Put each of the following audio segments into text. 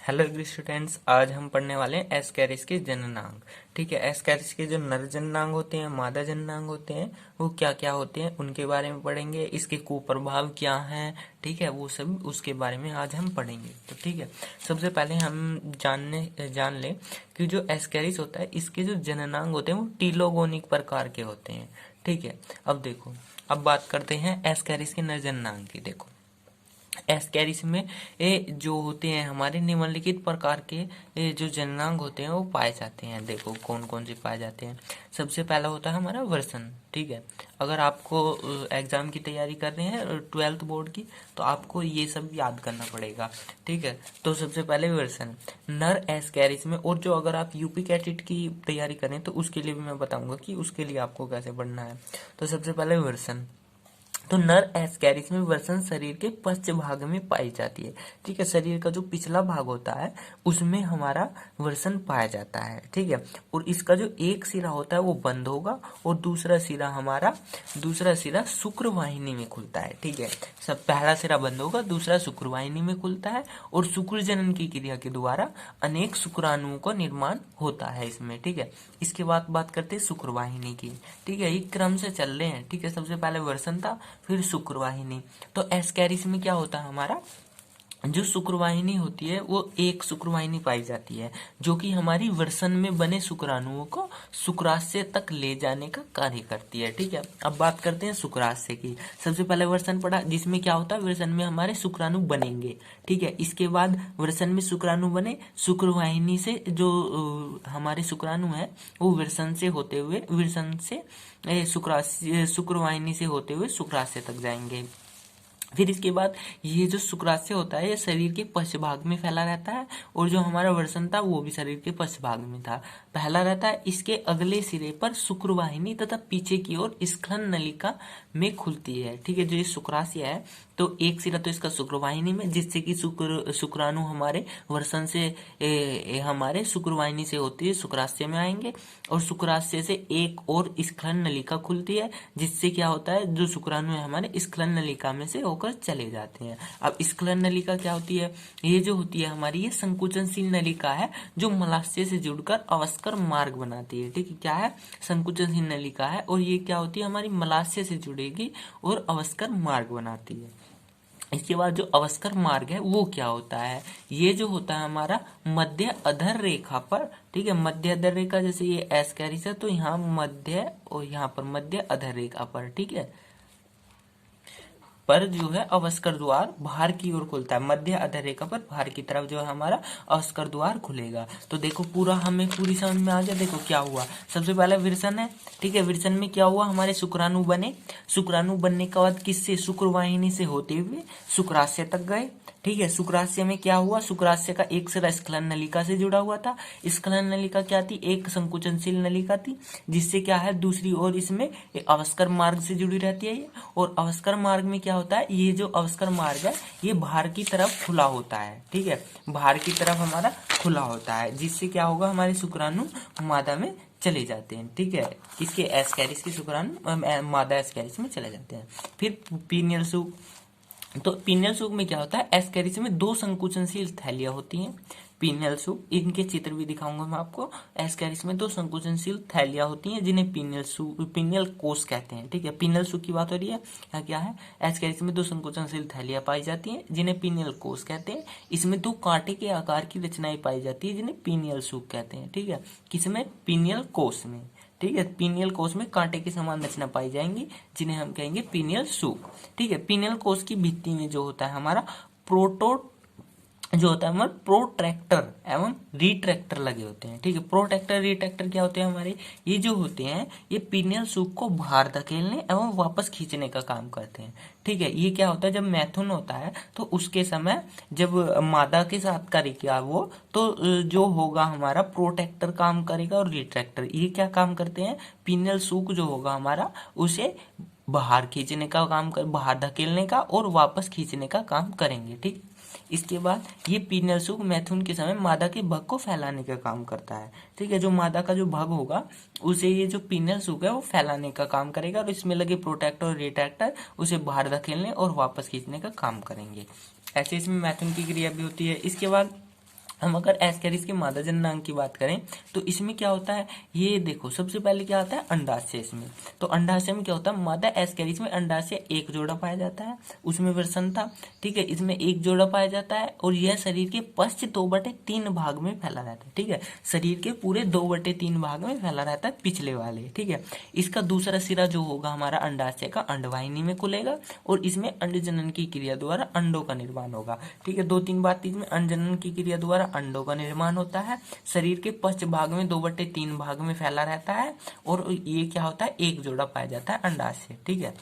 Hello agree students, आज हम पढ़ने वाले हैं एस्कैरिस के जननांग। ठीक है, एस्कैरिस के जो नर जननांग होते हैं, मादा जननांग होते हैं, वो क्या क्या होते हैं उनके बारे में पढ़ेंगे। इसके कुप्रभाव क्या हैं, ठीक है, वो सब उसके बारे में आज हम पढ़ेंगे। तो ठीक है, सबसे पहले हम जान लें कि जो एस्कैरिस होता है इसके जो जननांग होते हैं वो टीलोगोनिक प्रकार के होते हैं। ठीक है, अब देखो, अब बात करते हैं एस्कैरिस के नर जननांग की। देखो, एस्कैरिस में जो होते हैं हमारे निम्नलिखित प्रकार के जो जननांग होते हैं वो पाए जाते हैं। देखो कौन कौन से पाए जाते हैं। सबसे पहला होता है हमारा वर्सन। ठीक है, अगर आपको एग्जाम की तैयारी कर रहे हैं 12th बोर्ड की, तो आपको ये सब याद करना पड़ेगा। ठीक है, तो सबसे पहले वर्सन नर एस्कैरिस में, और जो अगर आप यूपी कैटेट की तैयारी करें तो उसके लिए भी मैं बताऊंगा कि उसके लिए आपको कैसे पढ़ना है। तो सबसे पहले वर्सन, तो नर एस्कैरिस में वसन शरीर के पश्च भाग में पाई जाती है। ठीक है, शरीर का जो पिछला भाग होता है उसमें हमारा वसन पाया जाता है। ठीक है, और इसका जो एक सिरा होता है वो बंद होगा और दूसरा सिरा शुक्र वाहिनी में खुलता है। ठीक है, सब पहला सिरा बंद होगा, दूसरा शुक्र वाहिनी में खुलता है और शुक्र जनन की क्रिया के द्वारा अनेक शुक्राणुओं का निर्माण होता है इसमें। ठीक है, इसके बाद बात करते हैं शुक्र वाहिनी की। ठीक है, ये क्रम से चल रहे हैं। ठीक है, सबसे पहले वर्सन था, फिर शुक्रवाहिनी। तो एस्कैरिस में क्या होता है हमारा, जो शुक्रवाहिनी होती है वो एक शुक्रवाहिनी पाई जाती है जो कि हमारी वर्सन में बने शुक्राणुओं को शुक्राशय तक ले जाने का कार्य करती है। ठीक है, अब बात करते हैं शुक्राशय की। सबसे पहले वर्सन पढ़ा जिसमें क्या होता है, वर्सन में हमारे शुक्राणु बनेंगे। ठीक है, इसके बाद वर्सन में शुक्राणु बने, शुक्रवाहिनी से जो हमारे शुक्राणु है वो वर्सन से होते हुए शुक्रवाहिनी से होते हुए शुक्राशय तक जाएंगे। फिर इसके बाद ये जो शुक्राशय होता है ये शरीर के पश्च भाग में फैला रहता है, और जो हमारा वर्सन था वो भी शरीर के पश्च भाग में था फैला रहता है। इसके अगले सिरे पर शुक्रवाहिनी तथा पीछे की ओर स्खलन नलिका में खुलती है। ठीक है, जो ये शुक्राशय है तो एक सिरा तो इसका शुक्रवाहिनी में, जिससे कि शुक्राणु हमारे वर्सन से हमारे शुक्रवाहिनी से होती है शुक्राशय में आएंगे, और शुक्राशय से एक और स्खलन नलिका खुलती है, जिससे क्या होता है, जो शुक्राणु है हमारे स्खलन नलिका में से होकर चले जाते हैं। अब स्खलन नलिका क्या होती है, ये जो होती है हमारी, ये संकुचनशील नलिका है जो मलाशय से जुड़कर अवस्कर मार्ग बनाती है। ठीक है, क्या है, संकुचनशील नलिका है, और ये क्या होती है हमारी मलाशय से जुड़ेगी और अवस्कर मार्ग बनाती है। इसके बाद जो अवस्कर मार्ग है वो क्या होता है, ये जो होता है हमारा मध्य अधर रेखा पर। ठीक है, मध्य अधर रेखा, जैसे ये एस्कैरिस है तो यहाँ मध्य और यहाँ पर मध्य अधर रेखा पर, ठीक है, पर जो है अवस्कर द्वार बाहर की ओर खुलता है। मध्य अधर रेखा पर बाहर की तरफ जो है हमारा अवस्कर द्वार खुलेगा। तो देखो पूरा हमें पूरी समझ में आ गया। देखो क्या हुआ, सबसे पहले विरसन है। ठीक है, विरसन में क्या हुआ, हमारे शुक्राणु बने, शुक्राणु बनने के बाद किससे, शुक्रवाहिनी से होते हुए शुक्राशय तक गए। ठीक है, शुक्राशय में क्या हुआ, शुक्राशय का एक सिरा स्खलन नलिका से जुड़ा हुआ था। स्खलन नलिका क्या थी, एक संकुचनशील नलिका थी, जिससे क्या है दूसरी ओर इसमें अवस्कर मार्ग से जुड़ी रहती है ये। और अवस्कर मार्ग में क्या होता है, ये जो अवस्कर मार्ग है ये बाहर की तरफ खुला होता है। ठीक है, बाहर की तरफ हमारा खुला होता है, जिससे क्या होगा, हमारे शुक्राणु मादा में चले जाते हैं। ठीक है, इसके एस्कैरिस के शुक्राणु मादा एस्कैरिस में चले जाते हैं। फिर पीनियल सूक, तो पीनियल सूक में क्या होता है, एस्कैरिस में दो संकुचनशील थैलियां होती हैं। पीनियल सूक, इनके चित्र भी दिखाऊंगा मैं आपको। एस्कैरिस में दो संकुचनशील थैलियां होती हैं जिन्हें पीनियल कोष कहते हैं। ठीक है, पीनियल सूक की बात हो रही है। यहाँ क्या है, एस्कैरिस में दो संकुचनशील थैलियां पाई जाती हैं जिन्हें पीनियल कोष कहते हैं। इसमें दो कांटे के आकार की रचनाएं पाई जाती है जिन्हें पीनियल सूक कहते हैं। ठीक है, किसमें, पीनियल कोष में। ठीक है, पीनियल कोष में कांटे की समान रचना पाई जाएंगी जिन्हें हम कहेंगे पीनियल सूक। ठीक है, पीनियल कोष की भित्ति में जो होता है हमारा प्रोट्रैक्टर एवं रिट्रैक्टर लगे होते हैं। ठीक है, प्रोट्रैक्टर रिट्रैक्टर क्या होते हैं हमारे, ये जो होते हैं ये पीनियल सूक को बाहर धकेलने एवं वापस खींचने का काम करते हैं। ठीक है, ये क्या होता है, जब मैथुन होता है तो उसके समय जब मादा के साथ करेगा वो, तो जो होगा हमारा प्रोटेक्टर काम करेगा और रिट्रैक्टर ये क्या काम करते हैं, पीनियल सूक जो होगा हमारा उसे बाहर खींचने का काम कर, बाहर धकेलने का और वापस खींचने का काम करेंगे। ठीक, इसके बाद ये पीनियल सूक मैथुन के समय मादा के भग को फैलाने का काम करता है। ठीक है, जो मादा का जो भग होगा उसे ये जो पीनियल सूक है वो फैलाने का काम करेगा, और इसमें लगे प्रोटेक्टर और रिट्रैक्टर उसे बाहर धकेलने और वापस खींचने का काम करेंगे। ऐसे इसमें मैथुन की क्रिया भी होती है। इसके बाद हम अगर एस्केरिस के मादा जननांग की बात करें तो इसमें क्या होता है, ये देखो सबसे पहले क्या होता है अंडाशय। इसमें तो अंडाशय में क्या होता है, मादा एस्केरिस में अंडाशय एक जोड़ा पाया जाता है, उसमें वृषणता, ठीक है, इसमें एक जोड़ा पाया जाता है और यह शरीर के पश्च 2/3 भाग में फैला रहता है, ठीक है, शरीर के पूरे 2/3 भाग में फैला रहता है पिछले वाले, ठीक है। इसका दूसरा सिरा जो होगा हमारा अंडाशय का अंडवाहिनी में खुलेगा और इसमें अंड जनन की क्रिया द्वारा अंडों का निर्माण होगा, ठीक है। 2-3 बात इसमें, अंड जनन की क्रिया द्वारा अंडों का निर्माण होता है, शरीर के पश्च भाग में 2/3 भाग में फैला रहता है और ये क्या होता है, एक जोड़ा पाया जाता है अंडाशय, ठीक है।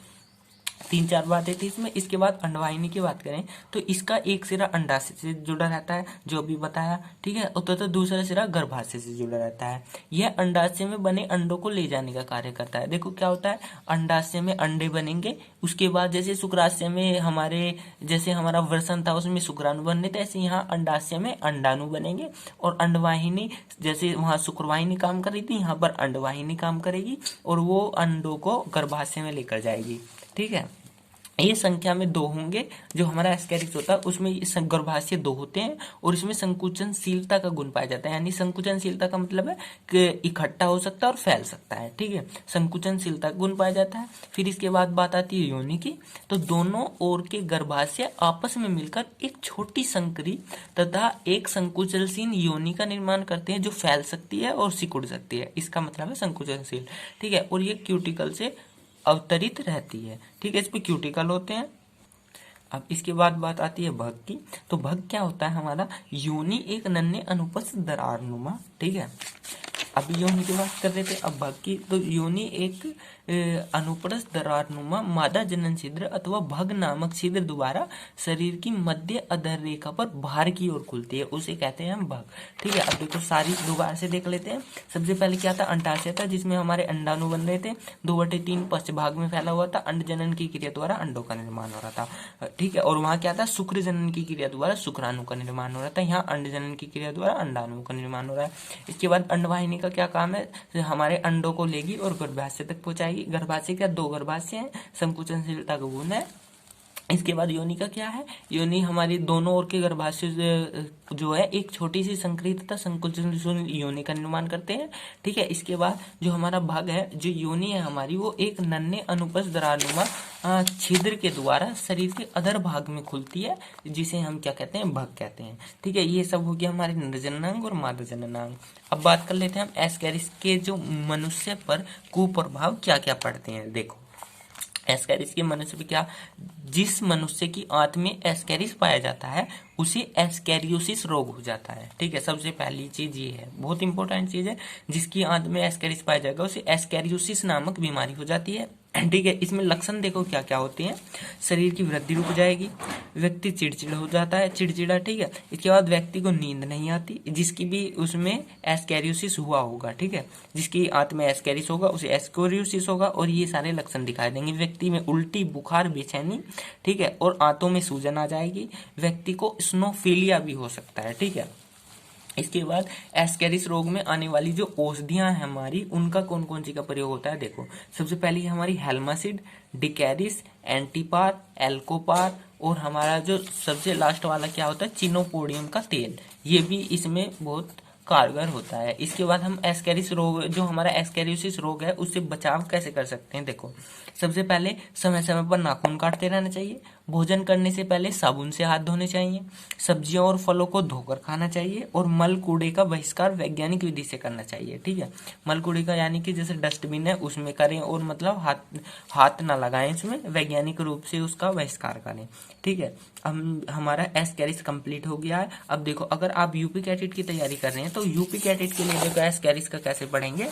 3-4 बातें थी इसमें। इसके बाद अंडवाहिनी की बात करें तो इसका एक सिरा अंडाशय से जुड़ा रहता है जो अभी बताया, ठीक है, और तो दूसरा सिरा गर्भाशय से जुड़ा रहता है। यह अंडाशय में बने अंडों को ले जाने का कार्य करता है। देखो क्या होता है, अंडाशय में अंडे बनेंगे, उसके बाद जैसे शुक्राशय में हमारे, जैसे हमारा वृषण था उसमें शुक्राणु बनने थे, ऐसे यहाँ अंडाशय में अंडाणु बनेंगे और अंडवाहिनी, जैसे वहां शुक्रवाहिनी काम कर रही थी यहाँ पर अंडवाहिनी काम करेगी और वो अंडों को गर्भाशय में लेकर जाएगी, ठीक है। ये संख्या में 2 होंगे, जो हमारा एस्केरिक्स होता है उसमें गर्भाशय 2 होते हैं और इसमें संकुचनशीलता का गुण पाया जाता है, यानी संकुचनशीलता का मतलब है कि इकट्ठा हो सकता है और फैल सकता है, ठीक है, संकुचनशीलता का गुण पाया जाता है। फिर इसके बाद बात आती है योनि की, तो दोनों ओर के गर्भाशय आपस में मिलकर एक छोटी संकरी तथा एक संकुचनशील योनि का निर्माण करते हैं जो फैल सकती है और सिकुड़ सकती है, इसका मतलब है संकुचनशील, ठीक है, और ये क्यूटिकल से अवतरित रहती है, ठीक है, इस पे क्यूटिकल होते हैं। अब इसके बाद बात आती है भग की, तो भग क्या होता है हमारा, योनि एक नन्हे अनुपस्थ दरारनुमा, ठीक है। अभी योनि की बात कर रहे थे, अब भग की, तो योनि एक अनुप्रस्थ दरारनुमा मादा जनन छिद्र अथवा भग नामक छिद्र द्वारा शरीर की मध्य अधर रेखा पर बाहर की ओर खुलती है, उसे कहते हैं हम भग, ठीक है। अब देखो सारी दोबारा से देख लेते हैं। सबसे पहले क्या था, अंडाशय था जिसमें हमारे अंडाणु बन रहे थे, 2/3 पश्च भाग में फैला हुआ था, अंड जनन की क्रिया द्वारा अंडों का निर्माण हो रहा था, ठीक है, और वहां क्या था, शुक्र जनन की क्रिया द्वारा शुक्राणु का निर्माण हो रहा था, यहाँ अंड जनन की क्रिया द्वारा अंडाणु का निर्माण हो रहा है। इसके बाद अंडवाहिनी का क्या काम है, हमारे अंडों को लेगी और गर्भाशय तक पहुंचाएगी। गर्भाशय क्या, 2 गर्भाशय हैं, संकुचनशीलता का गुण है। इसके बाद योनि का क्या है, योनि हमारी दोनों ओर के गर्भाशय जो है एक छोटी सी संकरित तथा संकुचनशील योनि का निर्माण करते हैं, ठीक है। इसके बाद जो हमारा भाग है, जो योनि है हमारी, वो एक नन्हे अनुपस्थ दरारनुमा छिद्र के द्वारा शरीर के अधर भाग में खुलती है, जिसे हम क्या कहते हैं, भग कहते हैं, ठीक है। ये सब हो गया हमारे नर जननांग और मादा जननांग। अब बात कर लेते हैं हम एस्केरिस के जो मनुष्य पर कुप्रभाव क्या क्या पड़ते हैं। देखो एस्केरिस के मनुष्य पे क्या, जिस मनुष्य की आंत में एस्केरिस पाया जाता है उसे एस्केरियोसिस रोग हो जाता है, ठीक है। सबसे पहली चीज ये है, बहुत इंपॉर्टेंट चीज है, जिसकी आंत में एस्केरिस पाया जाएगा उसे एस्केरियोसिस नामक बीमारी हो जाती है, ठीक है। इसमें लक्षण देखो क्या क्या होते हैं, शरीर की वृद्धि रुक जाएगी, व्यक्ति चिड़चिड़ हो जाता है, चिड़चिड़ा, ठीक है। इसके बाद व्यक्ति को नींद नहीं आती, जिसकी भी उसमें एस्केरियोसिस हुआ होगा, ठीक है, जिसकी आंत में एस्केरिस होगा उसे एस्केरियोसिस होगा और ये सारे लक्षण दिखाई देंगे। व्यक्ति में उल्टी, बुखार, बेचैनी, ठीक है, और आंतों में सूजन आ जाएगी। व्यक्ति को स्नोफीलिया भी हो सकता है, ठीक है। इसके बाद एस्केरिस रोग में आने वाली जो औषधियां हैं हमारी, उनका कौन कौन सी का प्रयोग होता है। देखो सबसे पहले हमारी हेलमासिड, डिकैरिस, एंटीपार, एल्कोपार और हमारा जो सबसे लास्ट वाला क्या होता है, चिनोपोडियम का तेल, ये भी इसमें बहुत कारगर होता है। इसके बाद हम एस्केरिस रोग, जो हमारा एस्केरियोसिस रोग है, उससे बचाव कैसे कर सकते हैं। देखो सबसे पहले समय समय पर नाखून काटते रहना चाहिए, भोजन करने से पहले साबुन से हाथ धोने चाहिए, सब्जियों और फलों को धोकर खाना चाहिए और मल कूड़े का बहिष्कार वैज्ञानिक विधि से करना चाहिए, ठीक है। मल कूड़े का यानी कि जैसे डस्टबिन है उसमें करें और मतलब हाथ ना लगाएं, इसमें वैज्ञानिक रूप से उसका बहिष्कार करें, ठीक है। हमारा एस्केरिस कंप्लीट हो गया है। अब देखो अगर आप यूपी कैटेट की तैयारी कर रहे हैं तो यूपी कैटेट के लिए देखो एस्केरिस का कैसे पढ़ेंगे।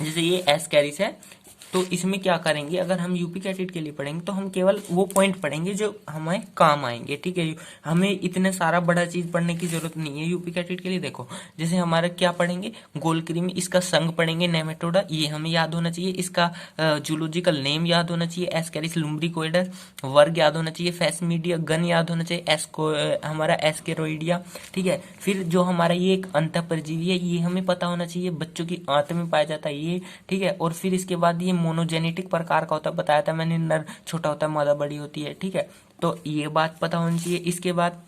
जैसे ये एस्केरिस है तो इसमें क्या करेंगे, अगर हम यूपी कैटेट के लिए पढ़ेंगे तो हम केवल वो पॉइंट पढ़ेंगे जो हमें काम आएंगे, ठीक है। हमें इतने सारा बड़ा चीज पढ़ने की जरूरत नहीं है यूपी कैटेट के लिए। देखो जैसे हमारा क्या पढ़ेंगे, गोलकृमि, इसका संघ पढ़ेंगे नेमेटोडा, ये हमें याद होना चाहिए, इसका जूलॉजिकल नेम याद होना चाहिए, एस्केरिस लुम्ब्रिकोइडस, वर्ग याद होना चाहिए, फैसमीडिया, गण याद होना चाहिए, हमारा एस्केरोइडिया, ठीक है। फिर जो हमारा ये एक अंतःपरजीवी है ये हमें पता होना चाहिए, बच्चों की आंत में पाया जाता है ये, ठीक है। और फिर इसके बाद ये मोनोजेनेटिक प्रकार का होता है, बताया था मैंने, नर छोटा होता है मादा बड़ी होती है, ठीक है। तो ये बात पता होनी चाहिए। इसके बाद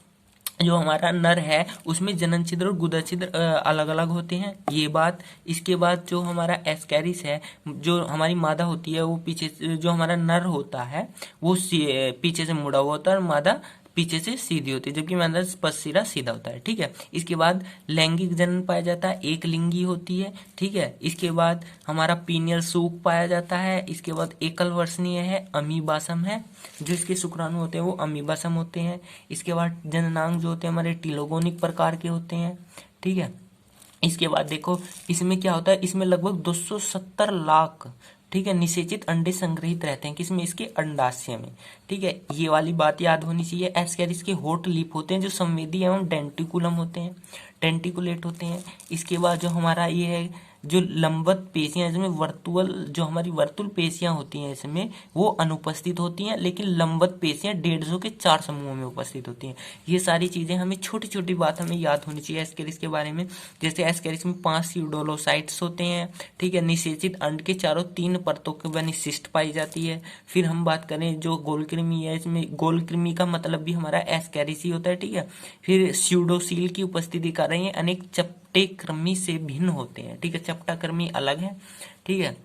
जो हमारा नर है उसमें जनन छिद्र और गुदा छिद्र अलग अलग होते हैं, ये बात। इसके बाद जो हमारा एस्कैरिस है, जो हमारी मादा होती है वो पीछे जो हमारा नर होता है वो पीछे से मुड़ा हुआ होता है और मादा पीछे से सीधी होती है, जबकि मादा पससिरा सीधा होता है। ठीक है, इसके बाद लैंगिक जनन पाया जाता है, एक लिंगी होती है। ठीक है, इसके बाद हमारा पीनियल सूक पाया जाता है। इसके बाद एकल वर्षनीय है, अमीबासम है, जो इसके शुक्राणु होते हैं वो अमीबासम होते हैं। इसके बाद जननांग जो होते हैं हमारे टीलोगोनिक प्रकार के होते हैं। ठीक है, इसके बाद देखो इसमें क्या होता है, इसमें लगभग 270 लाख, ठीक है, निषेचित अंडे संग्रहित रहते हैं, किसमें, इसके अंडाशय में। ठीक है, ये वाली बात याद होनी चाहिए। एस्कैरिस के होठ लीफ होते हैं जो संवेदी एवं डेंटिकुलम होते हैं, डेंटिकुलेट होते हैं। इसके बाद जो हमारा ये है जो लंबवत पेशियां, इसमें वर्तुअल जो हमारी वर्तुल पेशियां होती हैं इसमें वो अनुपस्थित होती हैं, लेकिन लंबवत पेशियां 150 के 4 समूहों में उपस्थित होती हैं। ये सारी चीजें हमें छोटी छोटी बात हमें याद होनी चाहिए एस्कैरिस के बारे में। जैसे एस्कैरिस में 5 स्यूडोलोसाइट्स होते हैं। ठीक है, निषेचित अंड के चारों 3 परतों के बनी सिस्ट पाई जाती है। फिर हम बात करें जो गोलकृमि है, इसमें गोलकृमि का मतलब भी हमारा एस्कैरिस ही होता है। ठीक है, फिर स्यूडोसील की उपस्थिति कारण ये अनेक चपटे कृमि से भिन्न होते हैं। ठीक है, चपटा कृमि अलग है। ठीक है,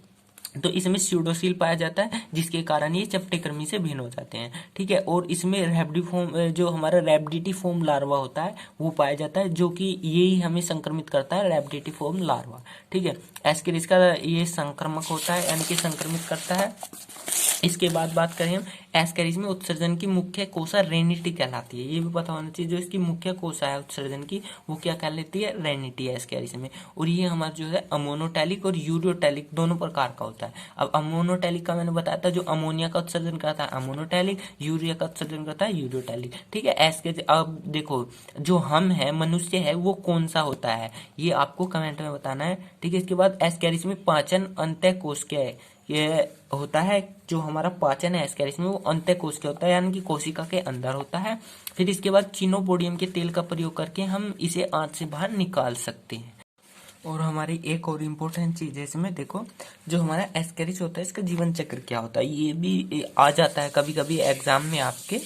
तो इसमें स्यूडोसील पाया जाता है जिसके कारण ये चपटे कृमि से भिन्न हो जाते हैं। ठीक है, और इसमें रैबिडिफॉर्म जो हमारा रैबिडिटिफॉर्म लार्वा होता है वो पाया जाता है, जो कि यही हमें संक्रमित करता है, रैबिडिटिफॉर्म लार्वा। ठीक है, एस्कैरिस का ये संक्रमक होता है, यानी कि संक्रमित करता है। इसके बाद बात करें हम एस्कैरिस में उत्सर्जन की मुख्य कोशा रेनिटी कहलाती है, ये भी पता होना चाहिए। जो इसकी मुख्य कोशा है उत्सर्जन की वो क्या कहलाती है, रेनिटी है एस्कैरिस में। और ये हमारा जो है अमोनोटैलिक और यूरियोटैलिक दोनों प्रकार का होता है। अब अमोनोटैलिक का मैंने बताया था, जो अमोनिया का उत्सर्जन करता है अमोनोटैलिक, यूरिया का उत्सर्जन करता है यूरियोटैलिक। ठीक है, एस्कैरिस अब देखो जो हम है मनुष्य है वो कौन सा होता है ये आपको कमेंट में बताना है। ठीक है, इसके बाद एस्कैरिस में पाचन अंतःकोश क्या है, ये होता है जो हमारा पाचन है एस्कैरिस में वो अंतःकोश के होता है, यानी कि कोशिका के अंदर होता है। फिर इसके बाद चिनोबोडियम के तेल का प्रयोग करके हम इसे आंत से बाहर निकाल सकते हैं। और हमारी एक और इम्पोर्टेंट चीज है इसमें, देखो जो हमारा एस्कैरिस होता है इसका जीवन चक्र क्या होता है, ये भी आ जाता है कभी कभी एग्जाम में आपके,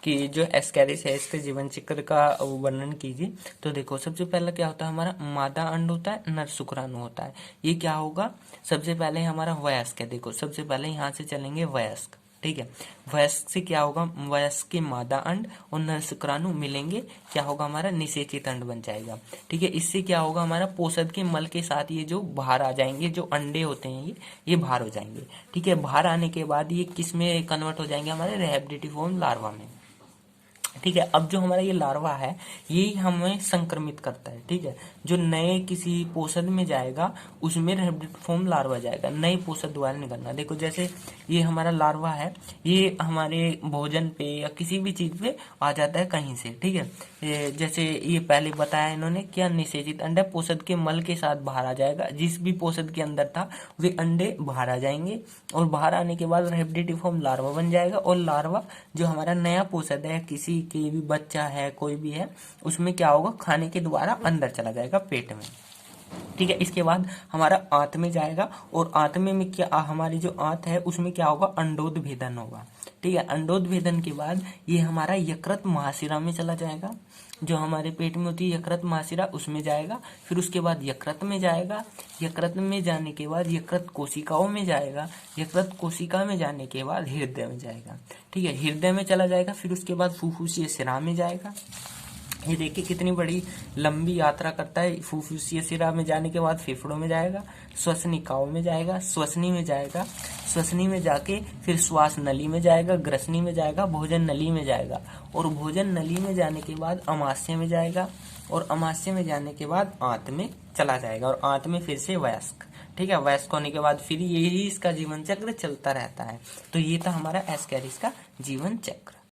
कि जो एस्कैरिस है इसके जीवन चक्र का वर्णन कीजिए। तो देखो सबसे पहले क्या होता है, हमारा मादा अंड होता है, नर शुक्राणु होता है। ये क्या होगा, सबसे पहले हमारा वयस्क है। देखो सबसे पहले यहाँ से चलेंगे वयस्क। ठीक है, वयस्क से क्या होगा, वयस्क के मादा अंड और नर शुक्राणु मिलेंगे, क्या होगा, हमारा निषेचित अंड बन जाएगा। ठीक है, इससे क्या होगा, हमारा पोषद के मल के साथ ये जो बाहर आ जाएंगे, जो अंडे होते हैं ये बाहर हो जाएंगे। ठीक है, बाहर आने के बाद ये किस में कन्वर्ट हो जाएंगे, हमारे रैबिडिटिफॉर्म लार्वा में। ठीक है, अब जो हमारा ये लार्वा है यही हमें संक्रमित करता है। ठीक है, जो नए किसी पोषद में जाएगा उसमें रैबिडिटिफॉर्म लार्वा जाएगा, नए पोषद द्वारा निकलना। देखो जैसे ये हमारा लार्वा है, ये हमारे भोजन पे या किसी भी चीज पे आ जाता है कहीं से। ठीक है, जैसे ये पहले बताया इन्होंने, क्या निषेचित अंडा पोषद के मल के साथ बाहर आ जाएगा, जिस भी पोषद के अंदर था वे अंडे बाहर आ जाएंगे, और बाहर आने के बाद रैबिडिटिफॉर्म लार्वा बन जाएगा। और लार्वा जो हमारा नया पोषद है, किसी के भी बच्चा है कोई भी है, उसमें क्या होगा, खाने के द्वारा अंदर चला जाएगा पेट में। ठीक है, इसके बाद हमारा आंत में जाएगा, और आंत में क्या, हमारी जो आंत है उसमें क्या होगा, अंडोदभेदन होगा। ठीक है, अंडोदभेदन के बाद ये हमारा यकृत महाशिरा में चला जाएगा, जो हमारे पेट में होती है यकृत महाशिरा उसमें जाएगा। फिर उसके बाद यकृत में जाएगा, यकृत में जाने के बाद यकृत कोशिकाओं में जाएगा, यकृत कोशिका में जाने के बाद हृदय में जाएगा। ठीक है, हृदय में चला जाएगा, फिर उसके बाद फुफ्फुसीय शिरा में जाएगा। ये देखिए कितनी बड़ी लंबी यात्रा करता है। फुफ्फुसीय शिरा में जाने के बाद फेफड़ों में जाएगा, श्वसनिकाओं में जाएगा, श्वसनी में जाएगा, श्वसनी में जाके फिर श्वास नली में जाएगा, ग्रसनी में जाएगा, भोजन नली में जाएगा, और भोजन नली में जाने के बाद अमाशय में जाएगा, और अमाशय में जाने के बाद आंत में चला जाएगा, और आंत में फिर से वयस्क। ठीक है, वयस्क होने के बाद फिर यही इसका जीवन चक्र चलता रहता है। तो ये था हमारा एस्कैरिस का जीवन चक्र।